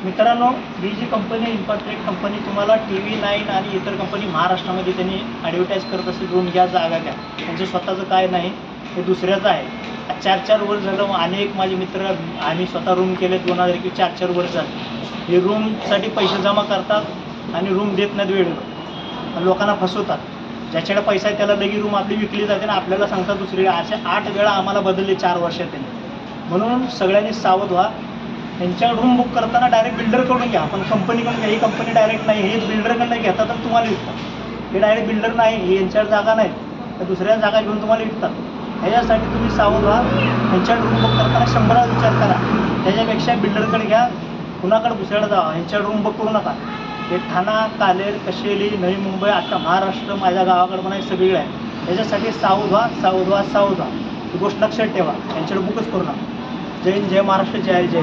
मित्रांनो, ही जी company इन्फाट्रेक company तुम्हाला TV9 आणि इतर कंपनी महाराष्ट्रामध्ये त्यांनी ॲडव्हर्टाईज करत असेल रूम घ्या, जागा घ्या. त्यांचं स्वतःचं काय नाही, हे दुसऱ्याचं आहे. 4-4 वर्ष झालं. अनेक माझे मित्र आम्ही स्वतः रूम केले 2021 4-4 वर्ष झाले. हे रूमसाठी पैसे जमा करतात आणि रूम देत नाहीत वेळेवर, लोकांना फसवतात. ज्याच्याकडे पैसा आहे त्याला लगी रूम आपली विकली जाते ना आपल्याला सांगतात दुसरी. अशा 8 वेळा आम्हाला बदलले 4 वर्षात त्यांनी. म्हणून सगळ्यांनी सावध व्हा. त्यांच्या रूम बुक करताना डायरेक्ट बिल्डरकडून घ्या, पण कंपनीकडून घ्या. ही कंपनी डायरेक्ट नाही, हे बिल्डरकडून घेतात तर तुम्हाला विकतात. हे डायरेक्ट बिल्डर नाही, हे यांच्या जागा नाहीत, तर दुसऱ्या जागा घेऊन तुम्हाला विकतात. ह्याच्यासाठी तुम्ही सावध व्हा. त्यांच्या रूम बुक करताना 100 वेळा विचार करा. त्याच्यापेक्षा बिल्डरकडे घ्या, कुणाकडे दुसऱ्याकडे जावा. ह्यांच्या रूम बुक करू नका. हे ठाणा, कालेर, कशेली, नवी मुंबई, अख्खा महाराष्ट्र, माझ्या गावाकडे पण आहे, सगळीकडे आहे. त्याच्यासाठी सावध व्हा, सावध व्हा, सावध व्हा. ही गोष्ट लक्षात ठेवा. यांच्याकडे बुकच करू नका. जय हिंद, जय महाराष्ट्र, जय जय.